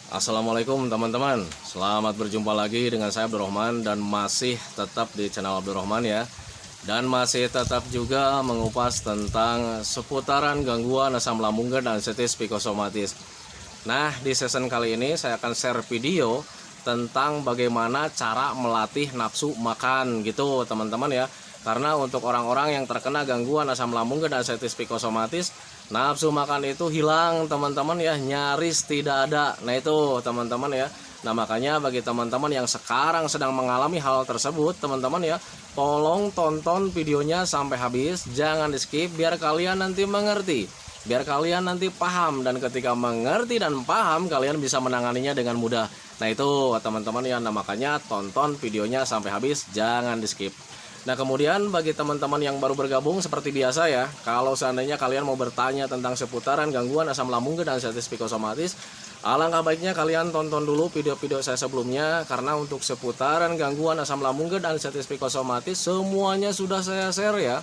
Assalamualaikum teman-teman, selamat berjumpa lagi dengan saya Abdurrahman dan masih tetap di channel Abdurrahman ya. Dan masih tetap juga mengupas tentang seputaran gangguan asam lambung dan anestesi psikosomatis. Nah, di season kali ini saya akan share video tentang bagaimana cara melatih nafsu makan gitu teman-teman ya. Karena untuk orang-orang yang terkena gangguan asam lambung dan anestesi psikosomatis, nafsu makan itu hilang teman-teman ya, nyaris tidak ada. Nah itu teman-teman ya. Nah makanya bagi teman-teman yang sekarang sedang mengalami hal tersebut teman-teman ya, tolong tonton videonya sampai habis, jangan di skip biar kalian nanti mengerti, biar kalian nanti paham, dan ketika mengerti dan paham kalian bisa menanganinya dengan mudah. Nah itu teman-teman ya, nah makanya tonton videonya sampai habis, jangan di skip. Nah kemudian bagi teman-teman yang baru bergabung seperti biasa ya, kalau seandainya kalian mau bertanya tentang seputaran gangguan asam lambung dan anestesi psikosomatis, alangkah baiknya kalian tonton dulu video-video saya sebelumnya. Karena untuk seputaran gangguan asam lambung dan anestesi psikosomatis semuanya sudah saya share ya.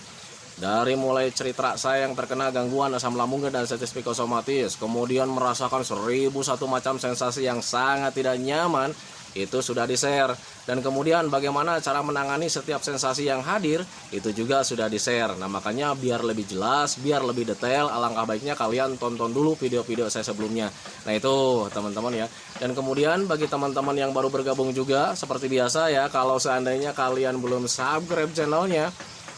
Dari mulai cerita saya yang terkena gangguan asam lambung dan anestesi psikosomatis, kemudian merasakan 1001 macam sensasi yang sangat tidak nyaman, itu sudah di-share. Dan kemudian bagaimana cara menangani setiap sensasi yang hadir, itu juga sudah di-share. Nah makanya biar lebih jelas, biar lebih detail, alangkah baiknya kalian tonton dulu video-video saya sebelumnya. Nah itu teman-teman ya. Dan kemudian bagi teman-teman yang baru bergabung juga seperti biasa ya, kalau seandainya kalian belum subscribe channelnya,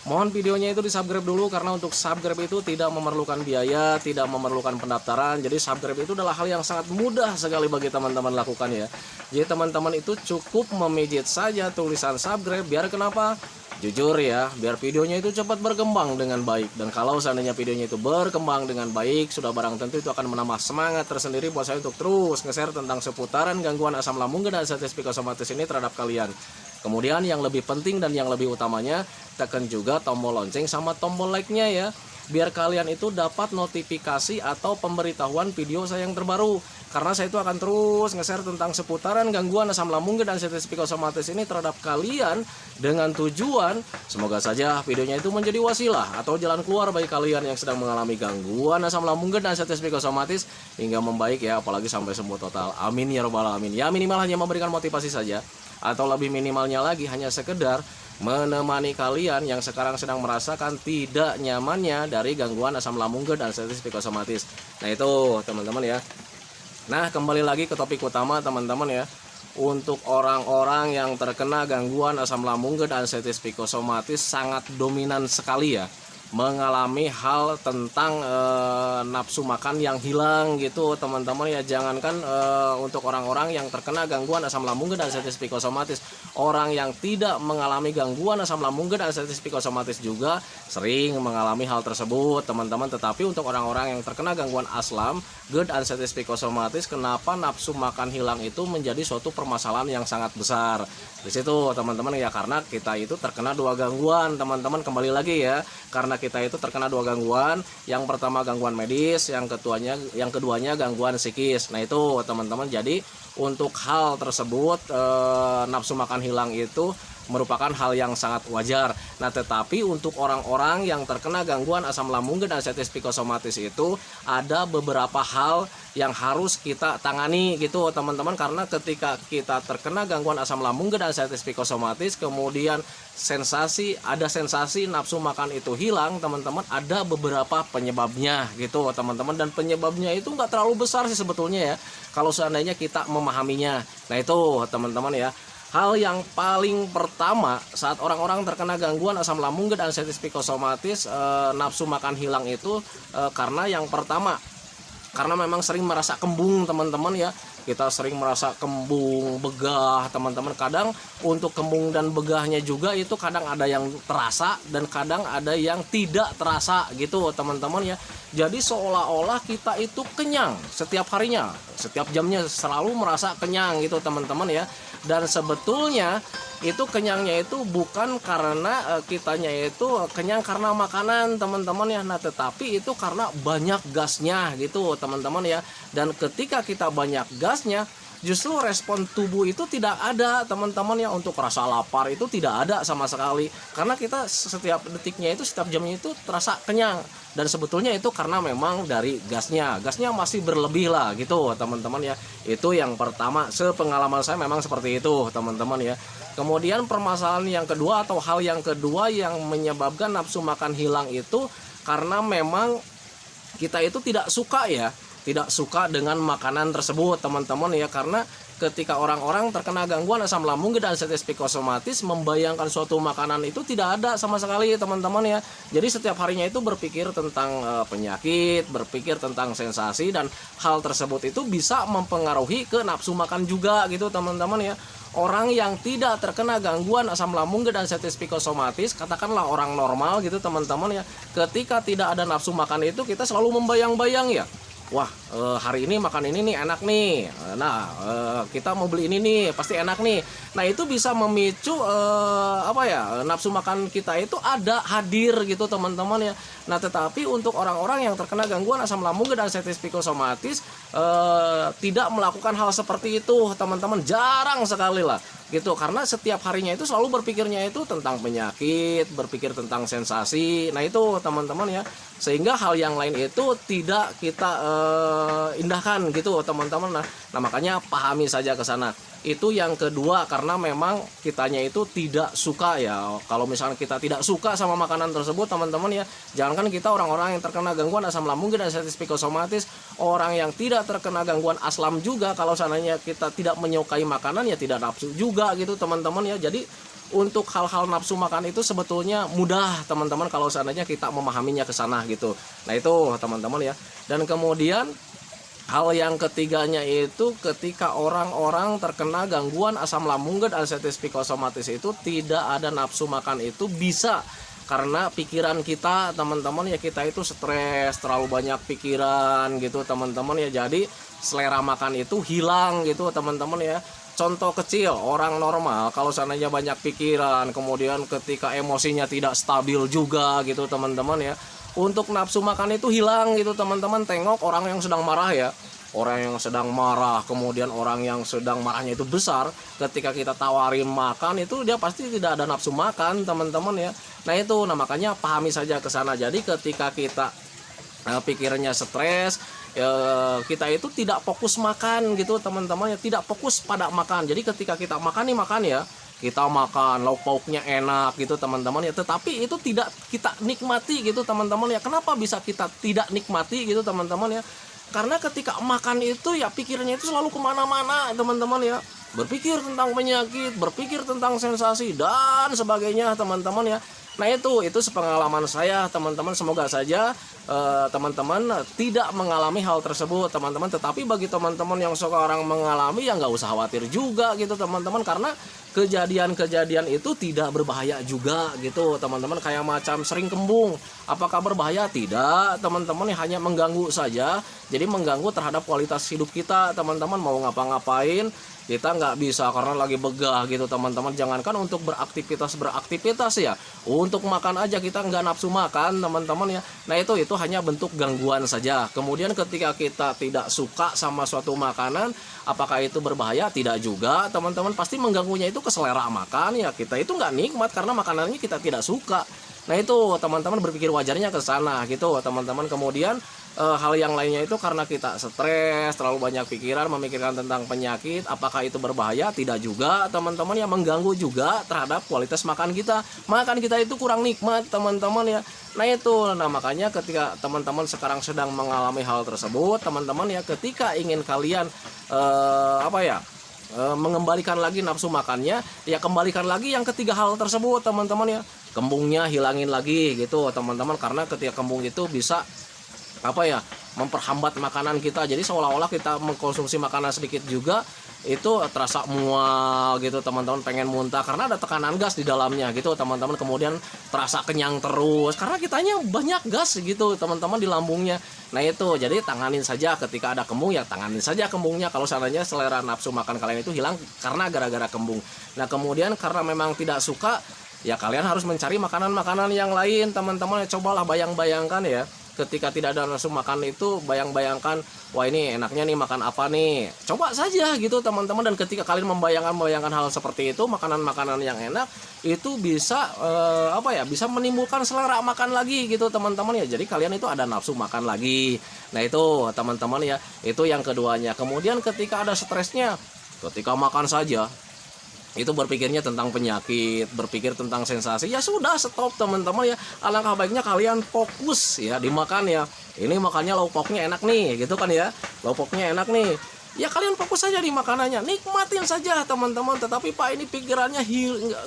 mohon videonya itu di subscribe dulu, karena untuk subscribe itu tidak memerlukan biaya, tidak memerlukan pendaftaran. Jadi subscribe itu adalah hal yang sangat mudah sekali bagi teman-teman lakukan ya. Jadi teman-teman itu cukup memijit saja tulisan subscribe, biar kenapa? Jujur ya, biar videonya itu cepat berkembang dengan baik. Dan kalau seandainya videonya itu berkembang dengan baik, sudah barang tentu itu akan menambah semangat tersendiri buat saya untuk terus nge-share tentang seputaran gangguan asam lambung dan anestesi psikosomatis ini terhadap kalian. Kemudian yang lebih penting dan yang lebih utamanya, tekan juga tombol lonceng sama tombol like-nya ya, biar kalian itu dapat notifikasi atau pemberitahuan video saya yang terbaru. Karena saya itu akan terus nge-share tentang seputaran gangguan asam lambung dan anestesi psikosomatis ini terhadap kalian, dengan tujuan semoga saja videonya itu menjadi wasilah atau jalan keluar bagi kalian yang sedang mengalami gangguan asam lambung dan anestesi psikosomatis hingga membaik ya, apalagi sampai sembuh total. Amin ya robbal alamin. Ya minimal hanya memberikan motivasi saja, atau lebih minimalnya lagi hanya sekedar menemani kalian yang sekarang sedang merasakan tidak nyamannya dari gangguan asam lambung dan anestesi psikosomatis. Nah itu teman-teman ya. Nah kembali lagi ke topik utama teman-teman ya. Untuk orang-orang yang terkena gangguan asam lambung dan anestesi psikosomatis sangat dominan sekali ya, mengalami hal tentang nafsu makan yang hilang gitu teman-teman ya. Jangankan untuk orang-orang yang terkena gangguan asam lambung dan anestesi psikosomatis, orang yang tidak mengalami gangguan asam lambung dan anestesi psikosomatis juga sering mengalami hal tersebut teman-teman. Tetapi untuk orang-orang yang terkena gangguan asam GERD anestesi psikosomatis, kenapa nafsu makan hilang itu menjadi suatu permasalahan yang sangat besar di situ teman-teman ya. Karena kita itu terkena dua gangguan teman-teman, kembali lagi ya, karena kita itu terkena dua gangguan. Yang pertama gangguan medis, yang keduanya gangguan psikis. Nah itu teman-teman, jadi untuk hal tersebut nafsu makan hilang itu merupakan hal yang sangat wajar. Nah tetapi untuk orang-orang yang terkena gangguan asam lambung dan anestesi psikosomatis itu ada beberapa hal yang harus kita tangani gitu teman-teman. Karena ketika kita terkena gangguan asam lambung dan anestesi psikosomatis, kemudian ada sensasi nafsu makan itu hilang teman-teman, ada beberapa penyebabnya gitu teman-teman. Dan penyebabnya itu nggak terlalu besar sih sebetulnya ya, kalau seandainya kita memahaminya. Nah itu teman-teman ya, hal yang paling pertama saat orang-orang terkena gangguan asam lambung dan anestesi psikosomatis nafsu makan hilang itu karena yang pertama, karena memang sering merasa kembung teman-teman ya. Kita sering merasa kembung, begah teman-teman. Kadang untuk kembung dan begahnya juga itu kadang ada yang terasa dan kadang ada yang tidak terasa gitu teman-teman ya. Jadi seolah-olah kita itu kenyang setiap harinya, setiap jamnya selalu merasa kenyang gitu teman-teman ya. Dan sebetulnya itu kenyangnya itu bukan karena kitanya itu kenyang karena makanan teman-teman ya. Nah tetapi itu karena banyak gasnya gitu teman-teman ya. Dan ketika kita banyak gasnya, justru respon tubuh itu tidak ada teman-teman ya, untuk rasa lapar itu tidak ada sama sekali, karena kita setiap detiknya itu, setiap jamnya itu terasa kenyang. Dan sebetulnya itu karena memang dari gasnya masih berlebih lah gitu teman-teman ya. Itu yang pertama, sepengalaman saya memang seperti itu teman-teman ya. Kemudian permasalahan yang kedua atau hal yang kedua yang menyebabkan nafsu makan hilang itu karena memang kita itu tidak suka dengan makanan tersebut teman-teman ya. Karena ketika orang-orang terkena gangguan asam lambung dan anestesi psikosomatis, membayangkan suatu makanan itu tidak ada sama sekali teman-teman ya. Jadi setiap harinya itu berpikir tentang penyakit, berpikir tentang sensasi, dan hal tersebut itu bisa mempengaruhi ke nafsu makan juga gitu teman-teman ya. Orang yang tidak terkena gangguan asam lambung dan anestesi psikosomatis, katakanlah orang normal gitu teman-teman ya, ketika tidak ada nafsu makan itu kita selalu membayang-bayang ya. Wah, hari ini makan ini nih enak nih. Nah, kita mau beli ini nih pasti enak nih. Nah, itu bisa memicu nafsu makan kita itu hadir gitu teman-teman ya. Nah, tetapi untuk orang-orang yang terkena gangguan asam lambung dan anestesi psikosomatis tidak melakukan hal seperti itu teman-teman, jarang sekali lah gitu. Karena setiap harinya itu selalu berpikirnya itu tentang penyakit, berpikir tentang sensasi. Nah, itu teman-teman ya, sehingga hal yang lain itu tidak kita indahkan gitu teman-teman. Nah, makanya pahami saja ke sana. Itu yang kedua, karena memang kitanya itu tidak suka ya. Kalau misalnya kita tidak suka sama makanan tersebut teman-teman ya, jangankan kita orang-orang yang terkena gangguan asam lambung dan anestesi psikosomatis, orang yang tidak terkena gangguan aslam juga, kalau seandainya kita tidak menyukai makanan ya tidak nafsu juga gitu teman-teman ya. Jadi untuk hal-hal nafsu makan itu sebetulnya mudah teman-teman kalau seandainya kita memahaminya ke sana gitu. Nah, itu teman-teman ya. Dan kemudian hal yang ketiganya itu ketika orang-orang terkena gangguan asam lambung dan anestesi psikosomatis itu tidak ada nafsu makan, itu bisa karena pikiran kita teman-teman ya, kita itu stres, terlalu banyak pikiran gitu teman-teman ya. Jadi selera makan itu hilang gitu teman-teman ya. Contoh kecil, orang normal kalau seandainya banyak pikiran, kemudian ketika emosinya tidak stabil juga gitu teman-teman ya, untuk nafsu makan itu hilang gitu teman-teman. Tengok orang yang sedang marah ya, orang yang sedang marah, kemudian orang yang sedang marahnya itu besar, ketika kita tawarin makan itu dia pasti tidak ada nafsu makan teman-teman ya. Nah, itu makanya pahami saja ke sana. Jadi ketika kita pikirannya stres, kita itu tidak fokus makan gitu teman-teman ya, tidak fokus pada makan. Jadi ketika kita makan ya, kita makan lauk pauknya enak gitu teman-teman ya, tetapi itu tidak kita nikmati gitu teman-teman ya. Kenapa bisa kita tidak nikmati gitu teman-teman ya? Karena ketika makan itu ya pikirannya itu selalu kemana-mana teman-teman ya, berpikir tentang penyakit, berpikir tentang sensasi dan sebagainya teman-teman ya. Nah, itu sepengalaman saya teman-teman. Semoga saja teman-teman tidak mengalami hal tersebut teman-teman. Tetapi bagi teman-teman yang sekarang mengalami ya nggak usah khawatir juga gitu teman-teman, karena kejadian-kejadian itu tidak berbahaya juga gitu teman-teman. Kayak macam sering kembung, apakah berbahaya? Tidak teman-teman, hanya mengganggu saja. Jadi mengganggu terhadap kualitas hidup kita teman-teman. Mau ngapa-ngapain kita nggak bisa karena lagi begah gitu teman-teman. Jangankan untuk beraktivitas ya, untuk makan aja kita nggak nafsu makan teman-teman ya. Nah, itu hanya bentuk gangguan saja. Kemudian ketika kita tidak suka sama suatu makanan, apakah itu berbahaya? Tidak juga teman-teman. Pasti mengganggunya itu ke selera makan ya, kita itu nggak nikmat karena makanannya kita tidak suka. Nah, itu teman-teman berpikir wajarnya ke sana gitu teman-teman. Kemudian hal yang lainnya itu karena kita stres, terlalu banyak pikiran, memikirkan tentang penyakit, apakah itu berbahaya? Tidak juga teman-teman ya, mengganggu juga terhadap kualitas makan kita. Makan kita itu kurang nikmat teman-teman ya. Nah, itu makanya ketika teman-teman sekarang sedang mengalami hal tersebut teman-teman ya, ketika ingin kalian mengembalikan lagi nafsu makannya ya, kembalikan lagi yang ketiga hal tersebut teman-teman ya. Kembungnya hilangin lagi gitu teman-teman, karena ketika kembung itu bisa memperhambat makanan kita. Jadi seolah-olah kita mengkonsumsi makanan sedikit juga itu terasa mual gitu teman-teman, pengen muntah karena ada tekanan gas di dalamnya gitu teman-teman. Kemudian terasa kenyang terus karena kitanya banyak gas gitu teman-teman di lambungnya. Nah, itu jadi tanganin saja ketika ada kembung ya, tanganin saja kembungnya. Kalau seandainya selera nafsu makan kalian itu hilang karena gara-gara kembung. Nah, kemudian karena memang tidak suka ya, kalian harus mencari makanan-makanan yang lain teman-teman. Cobalah bayang-bayangkan ya, ketika tidak ada nafsu makan itu bayangkan, wah ini enaknya nih makan apa nih, coba saja gitu teman-teman. Dan ketika kalian membayangkan hal seperti itu, makanan-makanan yang enak itu bisa bisa menimbulkan selera makan lagi gitu teman-teman ya. Jadi kalian itu ada nafsu makan lagi. Nah itu teman-teman ya, itu yang keduanya. Kemudian ketika ada stresnya, ketika makan saja itu berpikirnya tentang penyakit, berpikir tentang sensasi, ya sudah stop teman-teman ya. Alangkah baiknya kalian fokus ya dimakan ya. Ini makannya lauk pauknya enak nih gitu kan ya, lauk pauknya enak nih, ya kalian fokus saja di makanannya, nikmatin saja teman-teman. Tetapi Pak ini pikirannya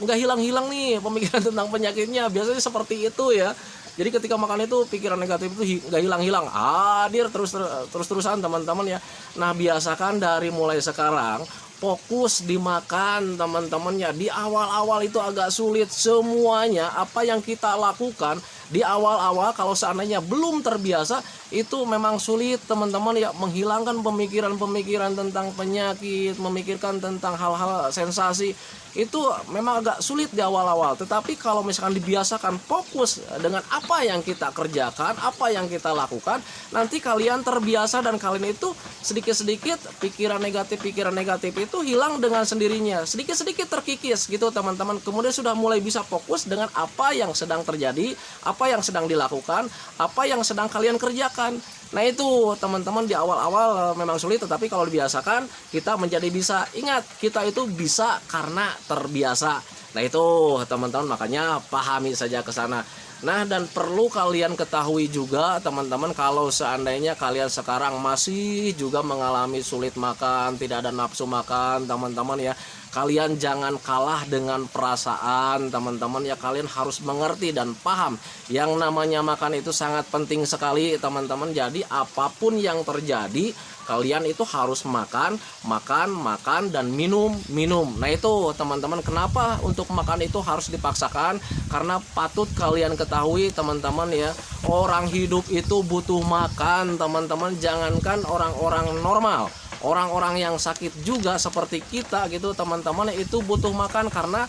nggak hilang-hilang nih, pemikiran tentang penyakitnya, biasanya seperti itu ya. Jadi ketika makan itu pikiran negatif itu nggak hilang-hilang, hadir terus-terusan teman-teman ya. Nah biasakan dari mulai sekarang fokus dimakan teman-teman ya. Di awal-awal itu agak sulit semuanya, apa yang kita lakukan di awal-awal kalau seandainya belum terbiasa itu memang sulit teman-teman ya, menghilangkan pemikiran-pemikiran tentang penyakit, memikirkan tentang hal-hal sensasi itu memang agak sulit di awal-awal. Tetapi kalau misalkan dibiasakan fokus dengan apa yang kita kerjakan, apa yang kita lakukan, nanti kalian terbiasa dan kalian itu sedikit-sedikit pikiran negatif itu hilang dengan sendirinya, sedikit-sedikit terkikis gitu teman-teman. Kemudian sudah mulai bisa fokus dengan apa yang sedang terjadi, apa yang sedang dilakukan, apa yang sedang kalian kerjakan. Nah itu teman-teman di awal-awal memang sulit, tetapi kalau dibiasakan kita menjadi bisa. Ingat, kita itu bisa karena terbiasa. Nah itu teman-teman, makanya pahami saja ke sana. Nah dan perlu kalian ketahui juga teman-teman, kalau seandainya kalian sekarang masih juga mengalami sulit makan, tidak ada nafsu makan teman-teman ya, kalian jangan kalah dengan perasaan teman-teman ya. Kalian harus mengerti dan paham yang namanya makan itu sangat penting sekali teman-teman. Jadi apapun yang terjadi, kalian itu harus makan dan minum. Nah itu teman-teman, kenapa untuk makan itu harus dipaksakan? Karena patut kalian ketahui teman-teman ya, orang hidup itu butuh makan teman-teman. Jangankan orang-orang normal, orang-orang yang sakit juga seperti kita gitu teman-teman, itu butuh makan. Karena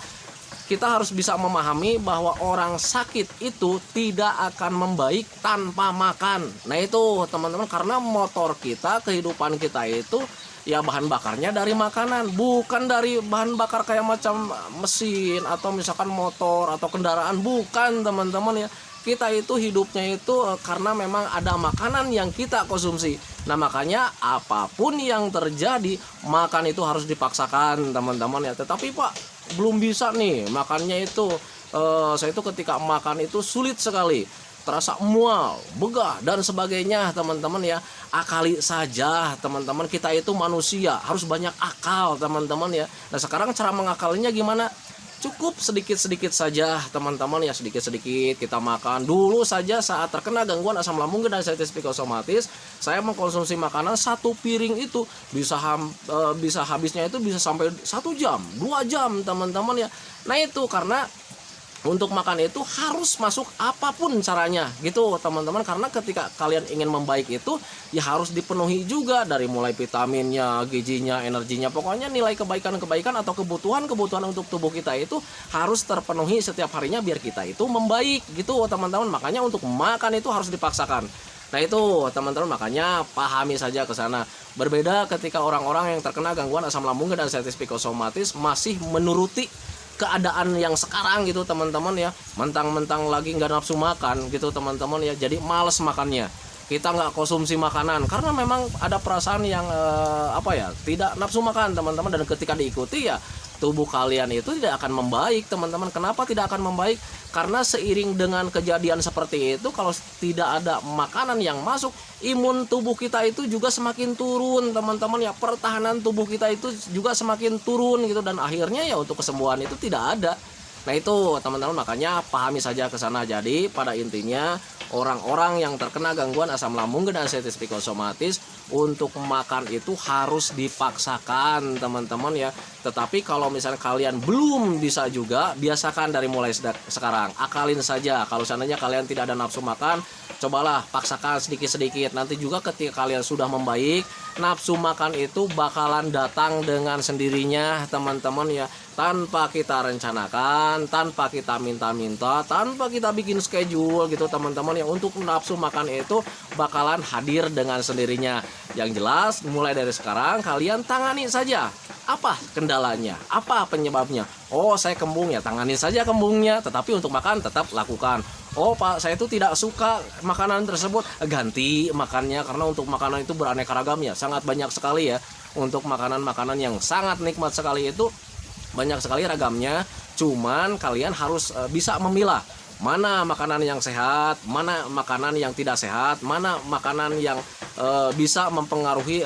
kita harus bisa memahami bahwa orang sakit itu tidak akan membaik tanpa makan. Nah itu teman-teman, karena motor kita, kehidupan kita itu ya bahan bakarnya dari makanan, bukan dari bahan bakar kayak macam mesin atau misalkan motor atau kendaraan, bukan teman-teman ya. Kita itu hidupnya itu karena memang ada makanan yang kita konsumsi. Nah makanya apapun yang terjadi, makan itu harus dipaksakan teman-teman ya. Tetapi Pak, belum bisa nih makannya itu, saya itu ketika makan itu sulit sekali, terasa mual, begah dan sebagainya teman-teman ya. Akali saja teman-teman, kita itu manusia, harus banyak akal teman-teman ya. Nah sekarang cara mengakalinya gimana? Cukup sedikit-sedikit saja teman-teman ya, sedikit-sedikit kita makan dulu saja. Saat terkena gangguan asam lambung dan sensitif psikosomatis, saya mengkonsumsi makanan satu piring itu bisa habisnya itu bisa sampai 1 jam 2 jam teman-teman ya. Nah itu karena untuk makan itu harus masuk apapun caranya gitu teman-teman. Karena ketika kalian ingin membaik itu ya harus dipenuhi juga dari mulai vitaminnya, gizinya, energinya, pokoknya nilai kebaikan-kebaikan atau kebutuhan-kebutuhan untuk tubuh kita itu harus terpenuhi setiap harinya biar kita itu membaik gitu teman-teman. Makanya untuk makan itu harus dipaksakan. Nah itu teman-teman, makanya pahami saja ke sana. Berbeda ketika orang-orang yang terkena gangguan asam lambung dan sensitif psikosomatis masih menuruti keadaan yang sekarang gitu teman-teman ya, mentang-mentang lagi nggak nafsu makan gitu teman-teman ya, jadi males makannya, kita nggak konsumsi makanan karena memang ada perasaan yang tidak nafsu makan teman-teman. Dan ketika diikuti ya tubuh kalian itu tidak akan membaik teman-teman. Kenapa tidak akan membaik? Karena seiring dengan kejadian seperti itu, kalau tidak ada makanan yang masuk, imun tubuh kita itu juga semakin turun teman-teman ya, pertahanan tubuh kita itu juga semakin turun gitu, dan akhirnya ya untuk kesembuhan itu tidak ada. Nah itu teman-teman, makanya pahami saja ke sana. Jadi pada intinya orang-orang yang terkena gangguan asam lambung dan sensitif psikosomatis untuk makan itu harus dipaksakan teman-teman ya. Tetapi kalau misalnya kalian belum bisa juga, biasakan dari mulai sekarang. Akalin saja. Kalau seandainya kalian tidak ada nafsu makan, cobalah paksakan sedikit-sedikit. Nanti juga ketika kalian sudah membaik, nafsu makan itu bakalan datang dengan sendirinya teman-teman ya. Tanpa kita rencanakan, tanpa kita minta-minta, tanpa kita bikin schedule gitu teman-teman ya. Untuk nafsu makan itu bakalan hadir dengan sendirinya. Yang jelas mulai dari sekarang kalian tangani saja. Apa kendalanya? Apa penyebabnya? Oh, saya kembung ya, tangani saja kembungnya. Tetapi untuk makan tetap lakukan. Oh Pak, saya itu tidak suka makanan tersebut, ganti makannya. Karena untuk makanan itu beraneka ragam ya, sangat banyak sekali ya. Untuk makanan-makanan yang sangat nikmat sekali itu banyak sekali ragamnya. Cuman kalian harus bisa memilah mana makanan yang sehat, mana makanan yang tidak sehat, mana makanan yang bisa mempengaruhi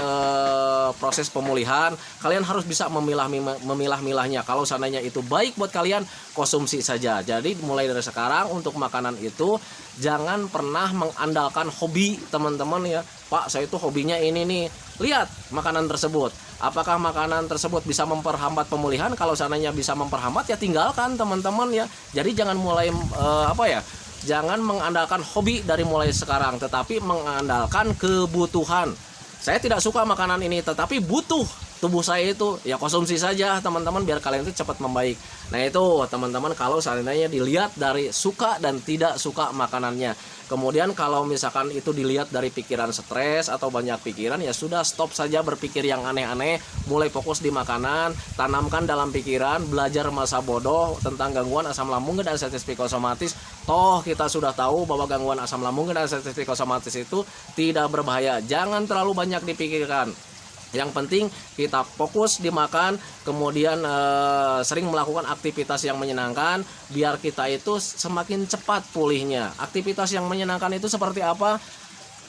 proses pemulihan. Kalian harus bisa memilah-milahnya. Kalau seandainya itu baik buat kalian, konsumsi saja. Jadi mulai dari sekarang untuk makanan itu jangan pernah mengandalkan hobi teman-teman ya. Pak, saya itu hobinya ini nih. Lihat makanan tersebut, apakah makanan tersebut bisa memperhambat pemulihan? Kalau seandainya bisa memperhambat ya tinggalkan teman-teman ya. Jadi jangan mulai jangan mengandalkan hobi dari mulai sekarang, tetapi mengandalkan kebutuhan. Saya tidak suka makanan ini, tetapi butuh tubuh saya itu, ya konsumsi saja teman-teman biar kalian itu cepat membaik. Nah itu teman-teman, kalau seandainya dilihat dari suka dan tidak suka makanannya. Kemudian kalau misalkan itu dilihat dari pikiran stres atau banyak pikiran, ya sudah, stop saja berpikir yang aneh-aneh, mulai fokus di makanan, tanamkan dalam pikiran, belajar masa bodoh tentang gangguan asam lambung dan sensitif psikosomatis. Toh kita sudah tahu bahwa gangguan asam lambung dan sensitif psikosomatis itu tidak berbahaya. Jangan terlalu banyak dipikirkan. Yang penting kita fokus di makan, kemudian sering melakukan aktivitas yang menyenangkan, biar kita itu semakin cepat pulihnya. Aktivitas yang menyenangkan itu seperti apa?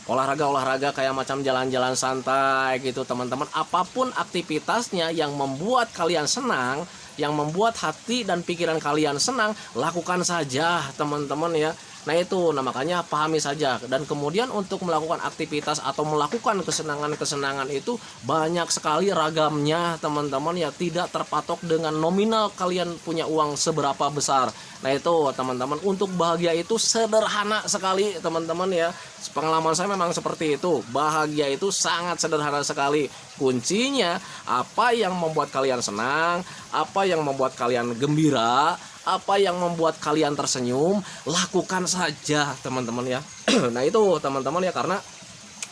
Olahraga kayak macam jalan-jalan santai gitu teman-teman. Apapun aktivitasnya yang membuat kalian senang, yang membuat hati dan pikiran kalian senang, lakukan saja teman-teman ya. Nah itu, makanya pahami saja. Dan kemudian untuk melakukan aktivitas atau melakukan kesenangan-kesenangan itu banyak sekali ragamnya teman-teman ya. Tidak terpatok dengan nominal kalian punya uang seberapa besar. Nah itu teman-teman, untuk bahagia itu sederhana sekali teman-teman ya. Pengalaman saya memang seperti itu. Bahagia itu sangat sederhana sekali. Kuncinya apa yang membuat kalian senang, apa yang membuat kalian gembira, apa yang membuat kalian tersenyum, lakukan saja teman-teman ya. Nah itu teman-teman ya, karena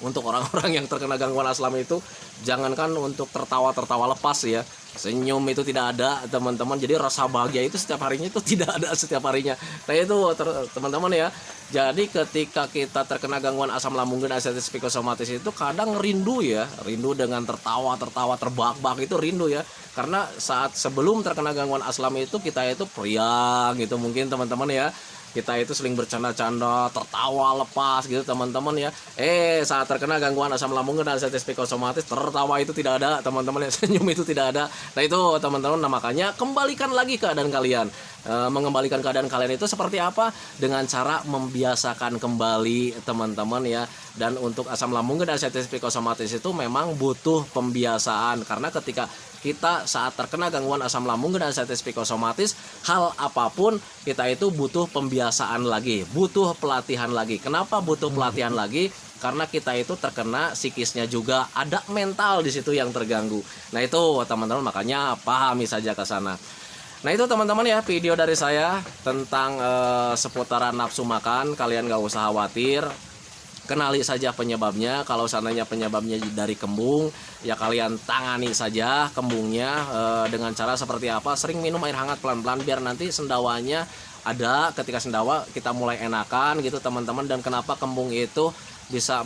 untuk orang-orang yang terkena gangguan asam itu, jangankan untuk tertawa lepas ya, senyum itu tidak ada teman-teman. Jadi rasa bahagia itu setiap harinya itu tidak ada setiap harinya. Nah itu teman-teman ya. Jadi ketika kita terkena gangguan asam lambung dan sensitif psikosomatis itu kadang rindu ya, rindu dengan tertawa terbahak-bahak itu rindu ya. Karena saat sebelum terkena gangguan asam itu kita itu periang gitu mungkin teman-teman ya. Kita itu sering bercanda-canda, tertawa lepas gitu teman-teman ya. Saat terkena gangguan asam lambung dan sensitif psikosomatis, tertawa itu tidak ada teman-teman ya, senyum itu tidak ada. Nah itu teman-teman, makanya kembalikan lagi keadaan kalian. Mengembalikan keadaan kalian itu seperti apa? Dengan cara membiasakan kembali teman-teman ya. Dan untuk asam lambung dan sensitif psikosomatis itu memang butuh pembiasaan. Karena ketika kita saat terkena gangguan asam lambung dan sensitif psikosomatis, hal apapun kita itu butuh pembiasaan lagi, butuh pelatihan lagi. Kenapa butuh pelatihan lagi? Karena kita itu terkena psikisnya juga, ada mental di situ yang terganggu. Nah itu teman-teman, makanya pahami saja ke sana. Nah itu teman-teman ya, video dari saya tentang seputaran nafsu makan. Kalian gak usah khawatir, kenali saja penyebabnya. Kalau seandainya penyebabnya dari kembung, ya kalian tangani saja kembungnya dengan cara seperti apa? Sering minum air hangat pelan-pelan biar nanti sendawanya ada. Ketika sendawa kita mulai enakan gitu teman-teman. Dan kenapa kembung itu bisa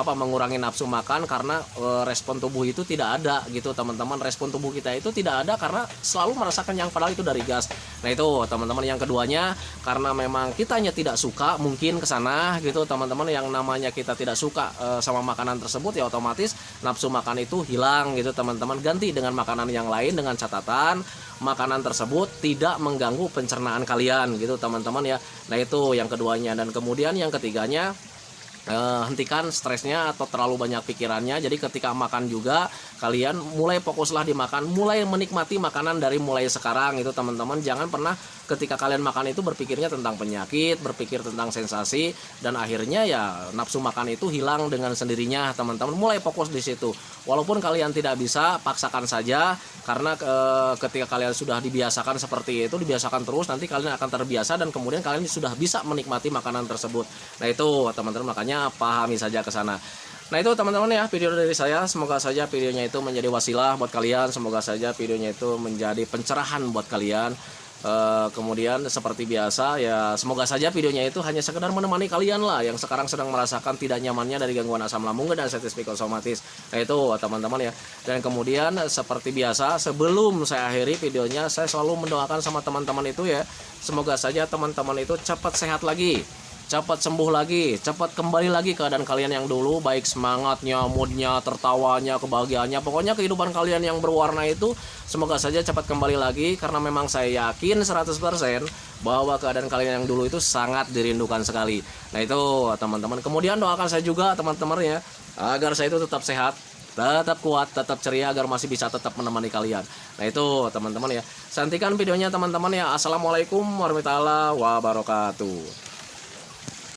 mengurangi nafsu makan? Karena respon tubuh itu tidak ada gitu teman-teman. Respon tubuh kita itu tidak ada karena selalu merasakan yang padahal itu dari gas. Nah itu teman-teman. Yang keduanya, karena memang kitanya tidak suka mungkin ke sana gitu teman-teman. Yang namanya kita tidak suka sama makanan tersebut, ya otomatis nafsu makan itu hilang gitu teman-teman. Ganti dengan makanan yang lain dengan catatan makanan tersebut tidak mengganggu pencernaan kalian gitu teman-teman ya. Nah itu yang keduanya. Dan kemudian yang ketiganya, hentikan stresnya atau terlalu banyak pikirannya. Jadi ketika makan juga kalian mulai fokuslah dimakan, mulai menikmati makanan dari mulai sekarang itu teman-teman. Jangan pernah ketika kalian makan itu berpikirnya tentang penyakit, berpikir tentang sensasi, dan akhirnya ya nafsu makan itu hilang dengan sendirinya teman-teman. Mulai fokus di situ. Walaupun kalian tidak bisa, paksakan saja, karena ketika kalian sudah dibiasakan seperti itu, dibiasakan terus, nanti kalian akan terbiasa dan kemudian kalian sudah bisa menikmati makanan tersebut. Nah itu teman-teman, makanya pahami saja ke sana. Nah itu teman-teman ya video dari saya. Semoga saja videonya itu menjadi wasilah buat kalian. Semoga saja videonya itu menjadi pencerahan buat kalian. Kemudian seperti biasa ya, semoga saja videonya itu hanya sekedar menemani kalian lah yang sekarang sedang merasakan tidak nyamannya dari gangguan asam lambung dan sensitif psikosomatis. Nah itu teman-teman ya. Dan kemudian seperti biasa, sebelum saya akhiri videonya, saya selalu mendoakan sama teman-teman itu ya, semoga saja teman-teman itu cepat sehat lagi, cepat sembuh lagi, cepat kembali lagi keadaan kalian yang dulu, baik semangatnya, moodnya, tertawanya, kebahagiaannya, pokoknya kehidupan kalian yang berwarna itu semoga saja cepat kembali lagi, karena memang saya yakin 100% bahwa keadaan kalian yang dulu itu sangat dirindukan sekali. Nah itu teman-teman, kemudian doakan saya juga teman-teman ya, agar saya itu tetap sehat, tetap kuat, tetap ceria, agar masih bisa tetap menemani kalian. Nah itu teman-teman ya, santikan videonya teman-teman ya. Assalamualaikum warahmatullahi wabarakatuh.